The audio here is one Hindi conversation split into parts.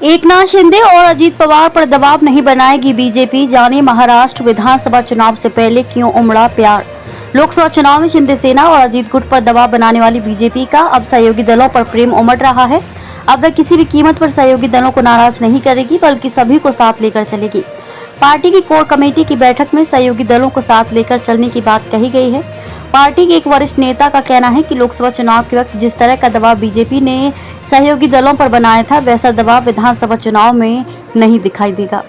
एकनाथ शिंदे और अजीत पवार पर दबाव नहीं बनाएगी बीजेपी, जाने महाराष्ट्र विधानसभा चुनाव से पहले क्यों उमड़ा प्यार। लोकसभा चुनाव में शिंदे सेना और अजीत गुट पर दबाव बनाने वाली बीजेपी का अब सहयोगी दलों पर प्रेम उमड़ रहा है। अब वह किसी भी कीमत पर सहयोगी दलों को नाराज नहीं करेगी, बल्कि सभी को साथ लेकर चलेगी। पार्टी की कोर कमेटी की बैठक में सहयोगी दलों को साथ लेकर चलने की बात कही गई है। पार्टी के एक वरिष्ठ नेता का कहना है कि लोकसभा चुनाव के वक्त जिस तरह का दबाव बीजेपी ने सहयोगी दलों पर बनाया था, वैसा दबाव विधानसभा चुनाव में नहीं दिखाई देगा।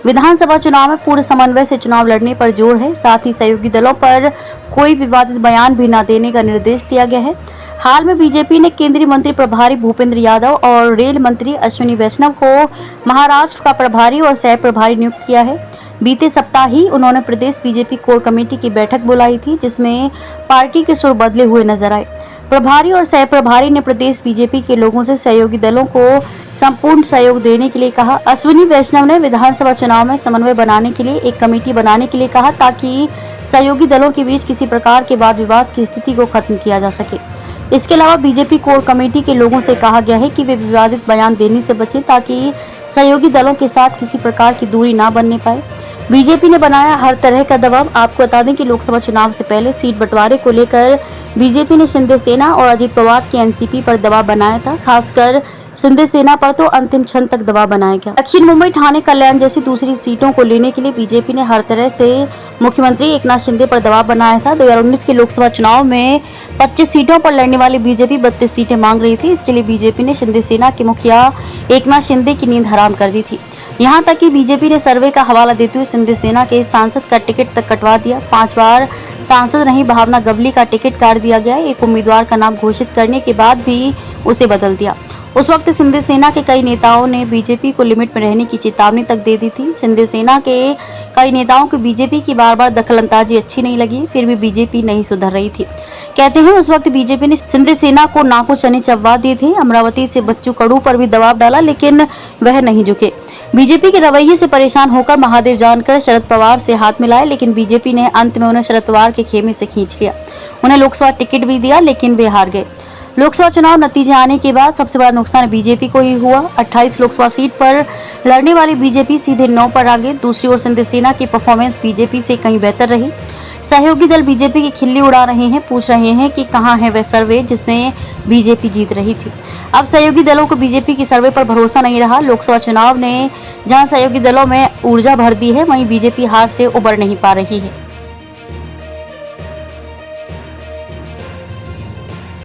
विधानसभा चुनाव में पूरे समन्वय से चुनाव लड़ने पर जोर है। साथ ही सहयोगी दलों पर कोई विवादित बयान भी न देने का निर्देश दिया गया है। हाल में बीजेपी ने केंद्रीय मंत्री प्रभारी भूपेंद्र यादव और रेल मंत्री अश्विनी वैष्णव को महाराष्ट्र का प्रभारी और सह प्रभारी नियुक्त किया है। बीते सप्ताह ही उन्होंने प्रदेश बीजेपी कोर कमेटी की बैठक बुलाई थी, जिसमें पार्टी के सुर बदले हुए नजर आए। प्रभारी और सह प्रभारी ने प्रदेश बीजेपी के लोगों से सहयोगी दलों को संपूर्ण सहयोग देने के लिए कहा। अश्विनी वैष्णव ने विधानसभा चुनाव में समन्वय बनाने के लिए एक कमेटी बनाने के लिए कहा, ताकि सहयोगी दलों के बीच किसी प्रकार के वाद विवाद की स्थिति को खत्म किया जा सके। इसके अलावा बीजेपी कोर कमेटी के लोगों से कहा गया है कि वे विवादित बयान देने से बचें, ताकि सहयोगी दलों के साथ किसी प्रकार की दूरी ना बनने पाए। बीजेपी ने बनाया हर तरह का दबाव। आपको बता दें कि लोकसभा चुनाव से पहले सीट बंटवारे को लेकर बीजेपी ने शिंदे सेना और अजीत पवार की एनसीपी पर दबाव बनाया था। खासकर शिंदे सेना पर तो अंतिम क्षण तक दबाव बनाया गया। दक्षिण मुंबई, ठाणे, कल्याण जैसी दूसरी सीटों को लेने के लिए बीजेपी ने हर तरह से मुख्यमंत्री एकनाथ शिंदे पर दबाव बनाया था। 2019 के लोकसभा चुनाव में 25 सीटों पर लड़ने वाली बीजेपी 32 सीटें मांग रही थी। इसके लिए बीजेपी ने शिंदे सेना के मुखिया एकनाथ शिंदे की नींद हराम कर दी थी। यहाँ तक कि बीजेपी ने सर्वे का हवाला देते हुए शिंदे सेना के सांसद का टिकट तक कटवा दिया। 5 बार सांसद रही भावना गवली का टिकट काट दिया गया। एक उम्मीदवार का नाम घोषित करने के बाद भी उसे बदल दिया। उस वक्त शिंदे सेना के कई नेताओं ने बीजेपी को लिमिट में रहने की चेतावनी तक दे दी थी। शिंदे सेना के कई नेताओं को बीजेपी की बार-बार दखलंदाजी अच्छी नहीं लगी, फिर भी बीजेपी नहीं सुधर रही थी। कहते हैं उस वक्त बीजेपी ने शिंदे सेना को नाकों चने चबवा दिए थे। अमरावती से बच्चू कडू पर भी दबाव डाला, लेकिन वह नहीं झुके। बीजेपी के रवैये से परेशान होकर महादेव जानकर शरद पवार से हाथ मिलाए, लेकिन बीजेपी ने अंत में उन्हें शरद पवार के खेमे से खींच लिया। उन्हें लोकसभा टिकट भी दिया, लेकिन वे हार गए। लोकसभा चुनाव नतीजे आने के बाद सबसे बड़ा नुकसान बीजेपी को ही हुआ। 28 लोकसभा सीट पर लड़ने वाली बीजेपी सीधे 9 पर आ गई। दूसरी ओर शिंदे सेना की परफॉर्मेंस बीजेपी से कहीं बेहतर रही। सहयोगी दल बीजेपी की खिल्ली उड़ा रहे हैं, पूछ रहे हैं कि कहां है वह सर्वे जिसमें बीजेपी जीत रही थी। अब सहयोगी दलों को बीजेपी की सर्वे पर भरोसा नहीं रहा। लोकसभा चुनाव ने जहां सहयोगी दलों में ऊर्जा भर दी है, वहीं बीजेपी हार से उबर नहीं पा रही है।